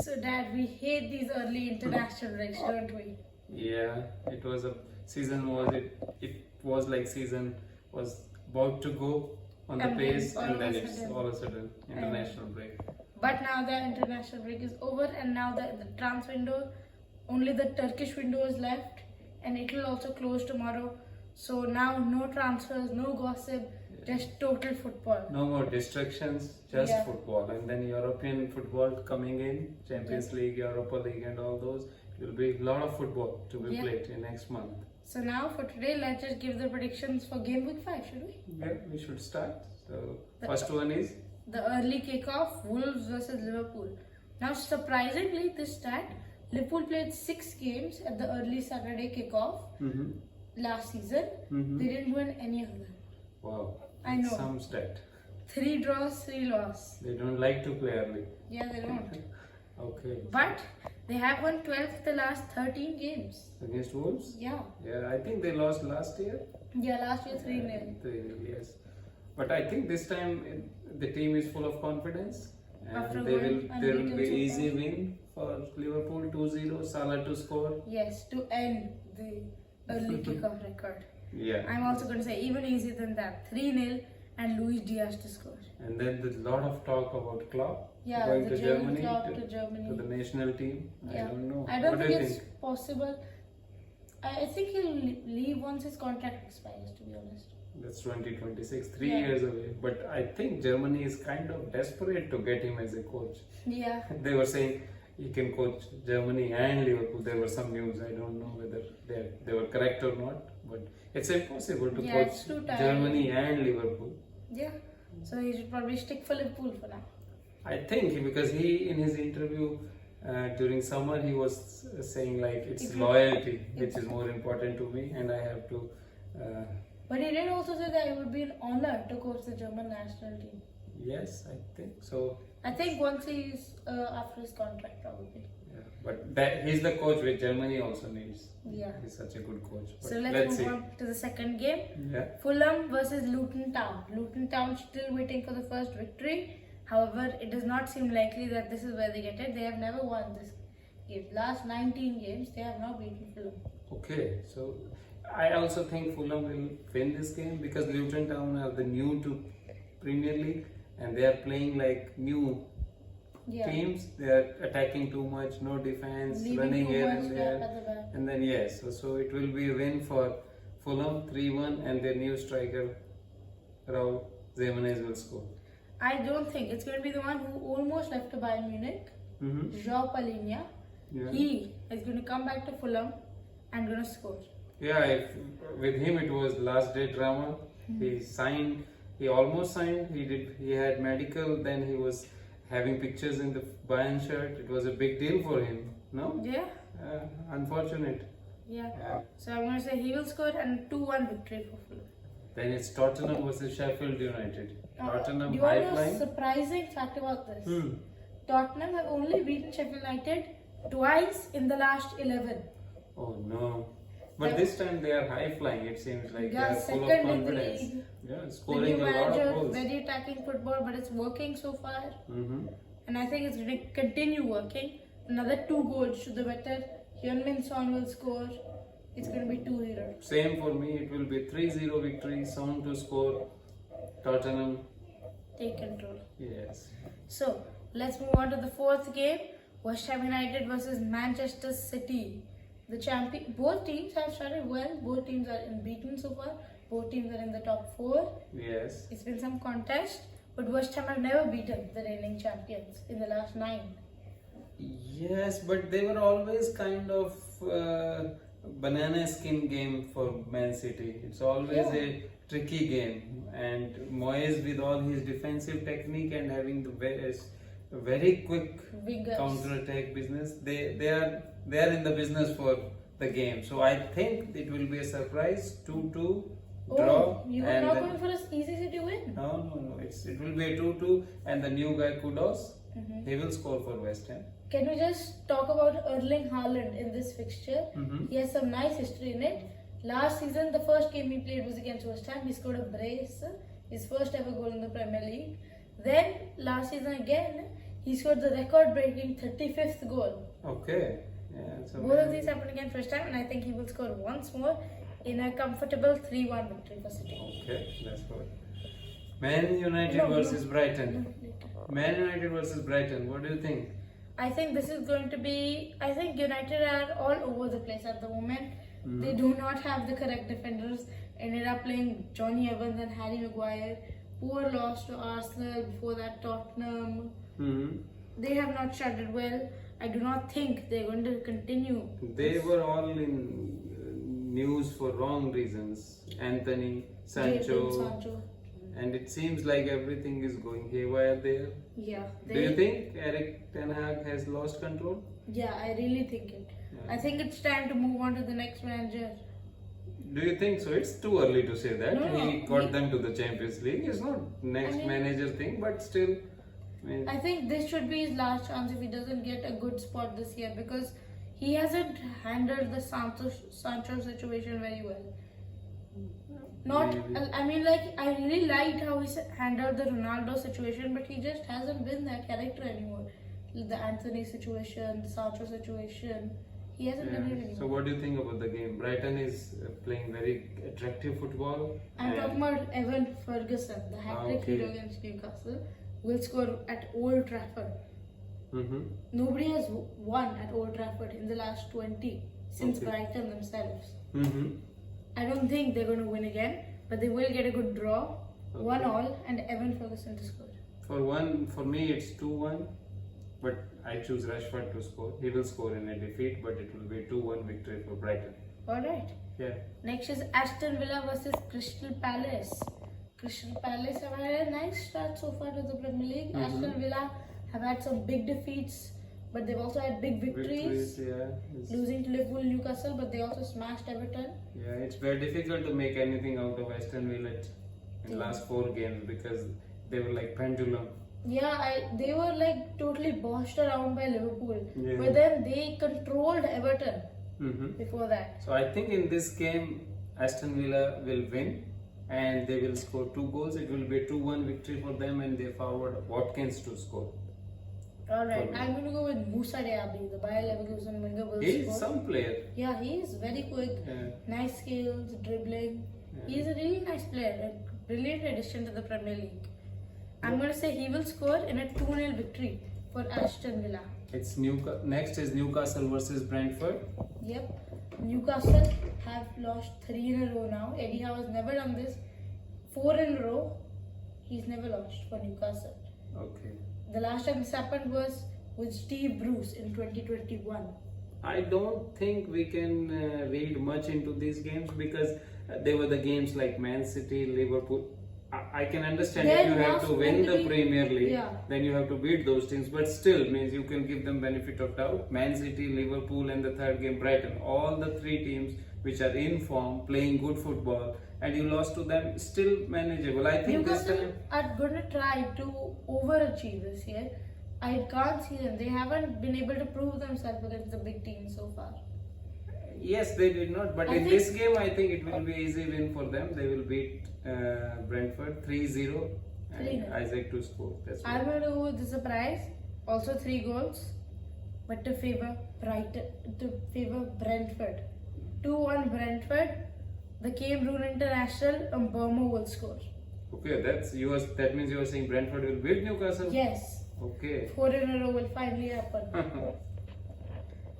So, Dad, we hate these early international breaks, don't we? Yeah, it was a season was it was like season was about to go on the And then pace all and of then a it's sudden- all of a sudden international break. But now the international break is over, and now the transfer window, only the Turkish window is left, and it will also close tomorrow. So now no transfers, no gossip, just total football. No more distractions, just Yeah. football, and then European football coming in, Champions League, Europa League, and all those. It will be a lot of football to be Yeah. played in next month. So now for today, let's just give the predictions for game week 5, should we? Yeah, we should start. So The- first one is The early kickoff, Wolves versus Liverpool. Now, surprisingly, this stat, Liverpool played 6 games at the early Saturday kickoff last season. They didn't win any of them. wow. I know. Some stat. 3 draws, 3 losses. They don't like to play early. Yeah, they don't. Okay. But they have won 12 of the last 13 games. Against Wolves? Yeah. Yeah, I think they lost last year. Yeah, last year 3-0. 3-0, yes. But I think this time the team is full of confidence. After And going there will unbeaten be so easy far. win for Liverpool 2-0, Salah to score. Yes, to end the early kickoff record. Yeah. I'm also going to say even easier than that. 3-0 and Luis Diaz to score. And then there's a lot of talk about Klopp Yeah, going the to German Germany, Klopp to Germany. to the national team. Yeah. I don't know. I don't What think do you it's possible. I think he'll leave once his contract expires, to be honest. That's 2026, 3 Yeah. years away. But I think Germany is kind of desperate to get him as a coach. Yeah. They were saying he can coach Germany and Liverpool. There were some news. I don't know whether they were correct or not. But it's impossible to Yeah, it's coach too tiring. Germany and Liverpool. Yeah. So he should probably stick for Liverpool for now. I think because he in his interview during summer he was saying like it's loyalty which is more important to me and I have to. But he did also say that it would be an honor to coach the German national team. Yes, I think so. I think once he's after his contract, probably. Yeah. But he's the coach which Germany also needs. Yeah. He's such a good coach. But So let's let's move see. on to the second game. Yeah. Fulham versus Luton Town. Luton Town still waiting for the first victory. However, it does not seem likely that this is where they get it. They have never won this game. Last 19 games, they have not beaten Fulham. Okay, so I also think Fulham will win this game because Luton Town are the new to Premier League and they are playing like new Yeah. teams. They are attacking too much, no defense, Leaving running too here much and gap there. at the back. And then yes, so it will be a win for Fulham 3-1 and their new striker Raul Jimenez will score. I don't think it's going to be the one who almost left to Bayern Munich, João Palhinha. Yeah. He is going to come back to Fulham and going to score. Yeah, with him it was last day drama. He signed, he almost signed, he had medical, then he was having pictures in the Bayern shirt. It was a big deal for him, no? Yeah? Unfortunate. Yeah. Yeah. So I'm going to say he will score and 2-1 victory for Fulham. Then it's Tottenham versus Sheffield United. Tottenham do you high want to know a flying. surprising fact about this? Hmm. Tottenham have only beaten Sheffield United twice in the last 11. Oh no. But Yeah. this time they are high flying, it seems like they Yeah, are full of second in the confidence. league. Yeah, The scoring new a lot of manager, goals. very attacking football, but it's working so far. Mm-hmm. And I think it's going to continue working. Another 2 goals to the better. Hyun-Min Son will score. It's going to be 2-0. Same for me, it will be 3-0 victory, Son to score, Tottenham. Take control. Yes. So, let's move on to the fourth game. West Ham United versus Manchester City. The champion. Both teams have started well. Both teams are unbeaten so far. Both teams are in the top 4. Yes. It's been some contest, but West Ham have never beaten the reigning champions in the last 9. Yes, but they were always kind of banana skin game for Man City. It's always a tricky game, and Moyes with all his defensive technique and having the very quick Wingers. counter attack business, they are in the business for the game. So I think it will be a surprise 2-2 draw. You are and not then- going for an easy City win? No. It will be a 2-2, and the new guy Kudos, he will score for West Ham. Can we just talk about Erling Haaland in this fixture? Mhm. He has some nice history in it. Last season, the first game he played was against West Ham. He scored a brace, his first ever goal in the Premier League. Then, last season again, He scored the record-breaking 35th goal. Okay. Yeah, so Both of these happened again first time, and I think he will score once more in a comfortable 3-1 victory for City. Okay, that's good. Man United No, versus no. Brighton. No. Man United versus Brighton. What do you think? I think this is going to be. I think United are all over the place at the moment. They do not have the correct defenders. Ended up playing Johnny Evans and Harry Maguire. Poor loss to Arsenal, before that Tottenham. Mm-hmm. They have not started well. I do not think they're going to continue. They were all in news for wrong reasons. Anthony, Sancho, Sancho. and it seems like everything is going haywire there. Yeah. Do you think Eric Ten Hag has lost control? Yeah, I really think it. Yeah. I think it's time to move on to the next manager. Do you think so? It's too early to say that. No, he got he- them to the Champions League. It's not next manager thing, but still. I think this should be his last chance if he doesn't get a good spot this year, because he hasn't handled the Sancho situation very well. Not, Maybe. I mean, like, I really liked how he handled the Ronaldo situation, but he just hasn't been that character anymore. The Anthony situation, the Sancho situation, he hasn't been it Yeah. anymore. So what do you think about the game? Brighton is playing very attractive football. I'm and- talking about Evan Ferguson, the hat-trick okay. hero against Newcastle, will score at Old Trafford. Mhm. Nobody has won at Old Trafford in the last 20 since Okay. Brighton themselves. Mhm. I don't think they're going to win again, but they will get a good draw, Okay. 1-1, and Evan Ferguson to score. For me, it's 2-1, but I choose Rashford to score. He will score in a defeat, but it will be 2-1 victory for Brighton. Alright. Yeah. Next is Aston Villa versus Crystal Palace. Crystal Palace have had a nice start so far to the Premier League. Mhm. Aston Villa have had some big defeats, but they've also had big victories. Yeah. Losing to Liverpool, Newcastle, but they also smashed Everton. Yeah, it's very difficult to make anything out of Aston Villa in last 4 games because they were like pendulum. Yeah, they were like totally bossed around by Liverpool. Yeah. But then they controlled Everton Mm-hmm. before that. So I think in this game, Aston Villa will win and they will score 2 goals. It will be a 2-1 victory for them, and they forward Watkins to score. Alright, I'm going to go with Musa Diaby, the Bayer Leverkusen winger will He is score. some player. Yeah, he is very quick, Yeah. nice skills, dribbling. He is a really nice player, a brilliant addition to the Premier League. I'm going to say he will score in a 2-0 victory for Aston Villa. It's next is Newcastle versus Brentford. Yep, Newcastle have lost 3 in a row now. Eddie Howe has never done this. 4 in a row, he's never lost for Newcastle. Okay. The last time this happened was with Steve Bruce in 2021. I don't think we can read much into these games because they were the games like Man City, Liverpool. I can understand They're if you have not to win meant to the be- Premier League, Yeah. then you have to beat those teams. But still, means you can give them benefit of doubt. Man City, Liverpool, and the third game Brighton. All the 3 teams which are in form, playing good football, and you lost to them, still manageable. I think this Newcastle time. are going to try to overachieve this year. I can't see them. They haven't been able to prove themselves against the big teams so far. Yes, they did not. But I in think- this game, I think it will be easy win for them. They will beat Brentford 3-0 and 3-0. Isaac to score. That's I'm what. going to go with the surprise. Also 3 goals, but to favor Brentford. 2-1 Brentford. The Cameroon International and Burma will score. Okay, that means you are saying Brentford will beat Newcastle? Yes, Okay. 4 in a row will finally happen.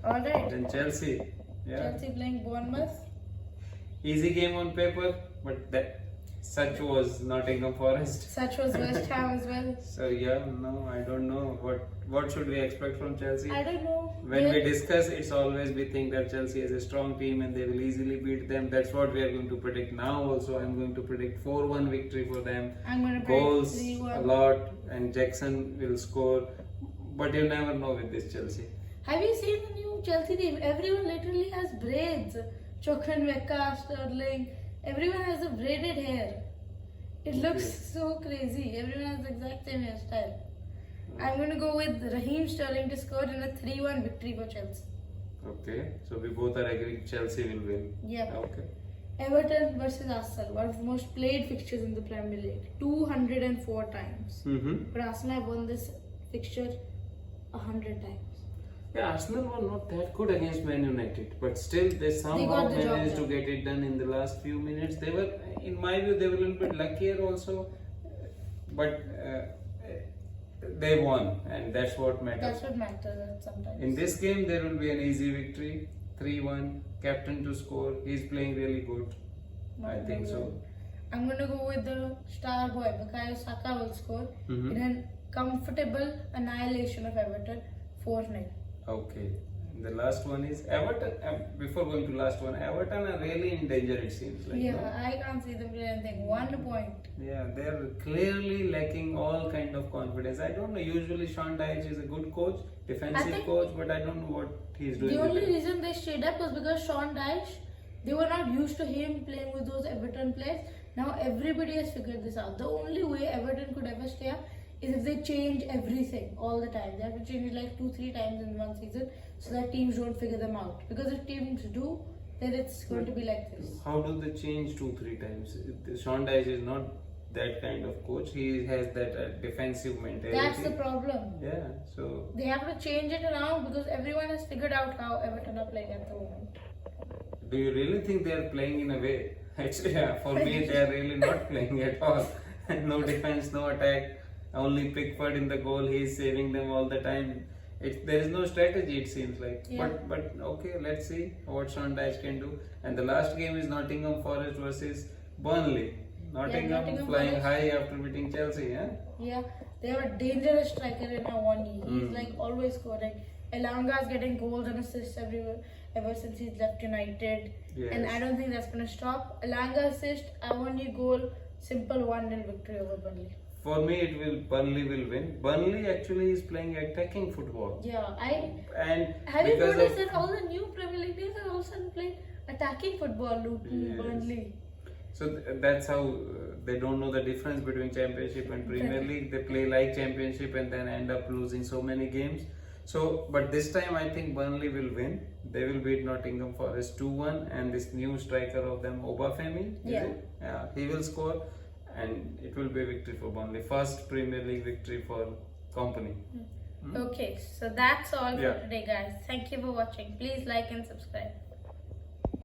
Alright, Then Chelsea. Yeah. Chelsea playing Bournemouth. Easy game on paper, but such was Nottingham Forest. Such was West Ham as well. So yeah, no, I don't know what should we expect from Chelsea. I don't know. When we discuss, it's always we think that Chelsea is a strong team and they will easily beat them. That's what we are going to predict now. Also, I'm going to predict 4-1 victory for them. I'm going to predict Goals 3-1. a lot, and Jackson will score. But you never know with this Chelsea. Have you seen the new Chelsea team? Everyone literally has braids. Chukwuemeka, Sterling, everyone has a braided hair. It looks so crazy. Everyone has the exact same hairstyle. I'm going to go with Raheem Sterling to score in a 3-1 victory for Chelsea. Okay, so we both are agreeing Chelsea will win. Yep. Okay. Everton versus Arsenal, one of the most played fixtures in the Premier League. 204 times. Mm-hmm. But Arsenal have won this fixture 100 times. Yeah, Arsenal were not that good against Man United, but still they somehow got the job managed to done. get it done in the last few minutes. They were, in my view, they were a little bit luckier also, but they won, and that's what matters. That's what matters sometimes. In this game, there will be an easy victory, 3-1. Captain to score. He's playing really good. I think so. I'm going to go with the star boy, Bukayo Saka will score in a comfortable annihilation of Everton, 4-0. Okay. The last one is Everton. Before going to last one, Everton are really in danger. It seems like. Yeah, no? I can't see them doing anything. 1 point. Yeah, they're clearly lacking all kind of confidence. I don't know. Usually, Sean Dyche is a good coach, defensive coach, but I don't know what he's doing. The only with it. reason they stayed up was because Sean Dyche, they were not used to him playing with those Everton players. Now everybody has figured this out. The only way Everton could ever stay up is if they change everything all the time. They have to change it like 2-3 times in one season so that teams don't figure them out. Because if teams do, then it's going to be like this. How do they change 2-3 times? Sean Dyche is not that kind of coach. He has that defensive mentality. That's the problem. Yeah, so They have to change it around because everyone has figured out how Everton are playing at the moment. do you really think they are playing in a way? Actually, yeah, for me, they are really not playing at all. No defense, no attack. Only Pickford in the goal. He is saving them all the time. There is no strategy. It seems like. Yeah. But okay, let's see what Sean Dyche can do. And the last game is Nottingham Forest versus Burnley. Nottingham flying Forest. high after beating Chelsea. Yeah. Yeah, they have a dangerous striker in Awani. He's like always scoring. Elanga's getting goals and assists everywhere ever since he's left United. Yes. And I don't think that's going to stop. Elanga assist, Awani goal, simple 1-0 victory over Burnley. For me, Burnley will win. Burnley actually is playing attacking football. Yeah, And have you because noticed of- that all the new Premier League teams are also playing attacking football, Luton, Yes. Burnley. So that's how they don't know the difference between Championship and Premier League. They play like Championship and then end up losing so many games. So, but this time I think Burnley will win. They will beat Nottingham Forest 2-1, and this new striker of them, Obafemi, he will score, and it will be a victory for Burnley. First Premier League victory for company. Okay, so that's all for Yeah. today, guys. Thank you for watching. Please like and subscribe.